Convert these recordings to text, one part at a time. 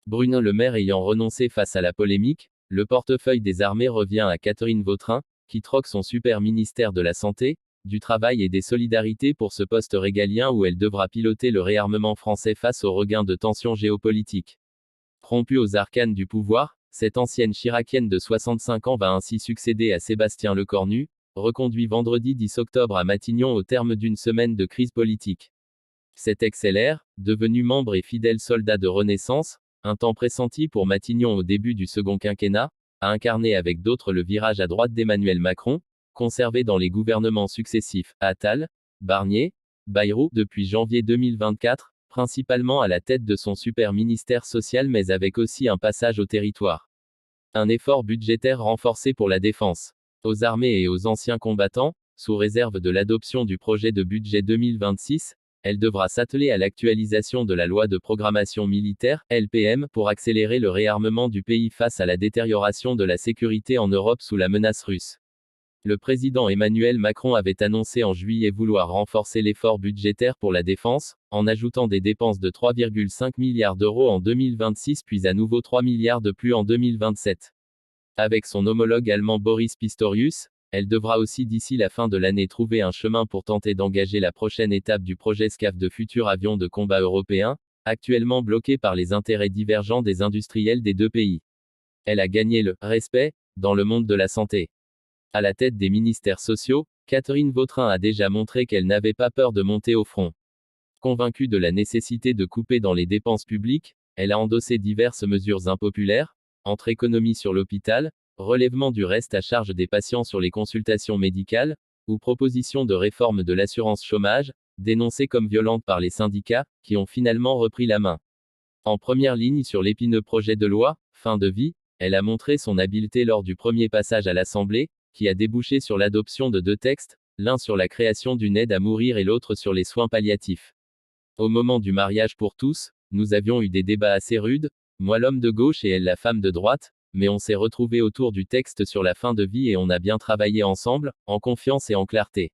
Bruno Le Maire ayant renoncé face à la polémique, le portefeuille des armées revient à Catherine Vautrin, qui troque son super ministère de la Santé, du Travail et des Solidarités pour ce poste régalien où elle devra piloter le réarmement français face au regain de tensions géopolitiques. Rompue aux arcanes du pouvoir, cette ancienne chiracienne de 65 ans va ainsi succéder à Sébastien Lecornu, reconduit vendredi 10 octobre à Matignon au terme d'une semaine de crise politique. Cet ex-LR, devenu membre et fidèle soldat de Renaissance, un temps pressenti pour Matignon au début du second quinquennat, a incarné avec d'autres le virage à droite d'Emmanuel Macron, conservé dans les gouvernements successifs, Attal, Barnier, Bayrou, depuis janvier 2024, principalement à la tête de son super ministère social mais avec aussi un passage au territoire. Un effort budgétaire renforcé pour la défense, aux armées et aux anciens combattants, sous réserve de l'adoption du projet de budget 2026, elle devra s'atteler à l'actualisation de la loi de programmation militaire, LPM, pour accélérer le réarmement du pays face à la détérioration de la sécurité en Europe sous la menace russe. Le président Emmanuel Macron avait annoncé en juillet vouloir renforcer l'effort budgétaire pour la défense, en ajoutant des dépenses de 3,5 milliards d'euros en 2026 puis à nouveau 3 milliards de plus en 2027. Avec son homologue allemand Boris Pistorius, elle devra aussi d'ici la fin de l'année trouver un chemin pour tenter d'engager la prochaine étape du projet SCAF de futurs avions de combat européens, actuellement bloqué par les intérêts divergents des industriels des deux pays. Elle a gagné le respect dans le monde de la santé. À la tête des ministères sociaux, Catherine Vautrin a déjà montré qu'elle n'avait pas peur de monter au front. Convaincue de la nécessité de couper dans les dépenses publiques, elle a endossé diverses mesures impopulaires, entre économies sur l'hôpital, relèvement du reste à charge des patients sur les consultations médicales, ou proposition de réforme de l'assurance chômage, dénoncée comme violente par les syndicats, qui ont finalement repris la main. En première ligne sur l'épineux projet de loi, fin de vie, elle a montré son habileté lors du premier passage à l'Assemblée, qui a débouché sur l'adoption de deux textes, l'un sur la création d'une aide à mourir et l'autre sur les soins palliatifs. Au moment du mariage pour tous, nous avions eu des débats assez rudes, moi l'homme de gauche et elle la femme de droite, mais on s'est retrouvés autour du texte sur la fin de vie et on a bien travaillé ensemble, en confiance et en clarté.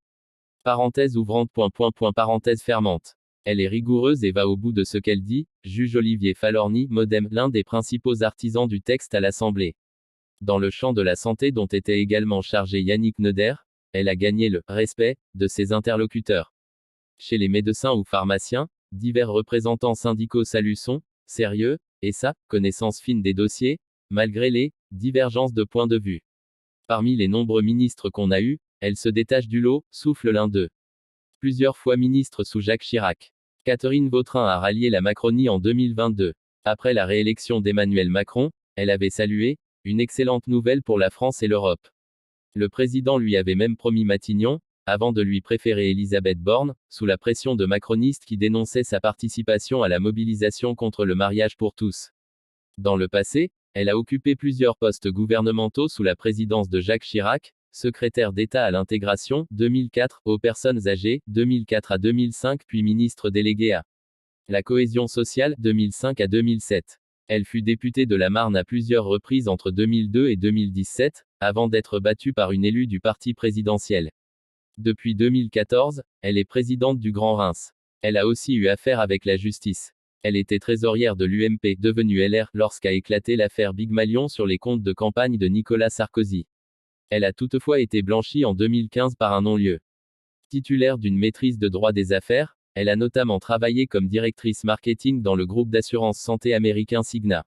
Parenthèse ouvrante. Parenthèse fermante. Elle est rigoureuse et va au bout de ce qu'elle dit, juge Olivier Falorni, Modem, l'un des principaux artisans du texte à l'Assemblée. Dans le champ de la santé dont était également chargé Yannick Neuder, elle a gagné le respect de ses interlocuteurs. Chez les médecins ou pharmaciens, divers représentants syndicaux saluent son sérieux et sa connaissance fine des dossiers, malgré les divergences de points de vue. Parmi les nombreux ministres qu'on a eus, elle se détache du lot, souffle l'un d'eux. Plusieurs fois ministre sous Jacques Chirac. Catherine Vautrin a rallié la Macronie en 2022. Après la réélection d'Emmanuel Macron, elle avait salué une excellente nouvelle pour la France et l'Europe. Le président lui avait même promis Matignon, avant de lui préférer Elisabeth Borne, sous la pression de macronistes qui dénonçaient sa participation à la mobilisation contre le mariage pour tous. Dans le passé, elle a occupé plusieurs postes gouvernementaux sous la présidence de Jacques Chirac, secrétaire d'État à l'intégration, 2004, aux personnes âgées, 2004 à 2005, puis ministre délégué à la cohésion sociale, 2005 à 2007. Elle fut députée de la Marne à plusieurs reprises entre 2002 et 2017, avant d'être battue par une élue du parti présidentiel. Depuis 2014, elle est présidente du Grand Reims. Elle a aussi eu affaire avec la justice. Elle était trésorière de l'UMP, devenue LR, lorsqu'a éclaté l'affaire Big Malion sur les comptes de campagne de Nicolas Sarkozy. Elle a toutefois été blanchie en 2015 par un non-lieu. Titulaire d'une maîtrise de droit des affaires, elle a notamment travaillé comme directrice marketing dans le groupe d'assurance santé américain Cigna.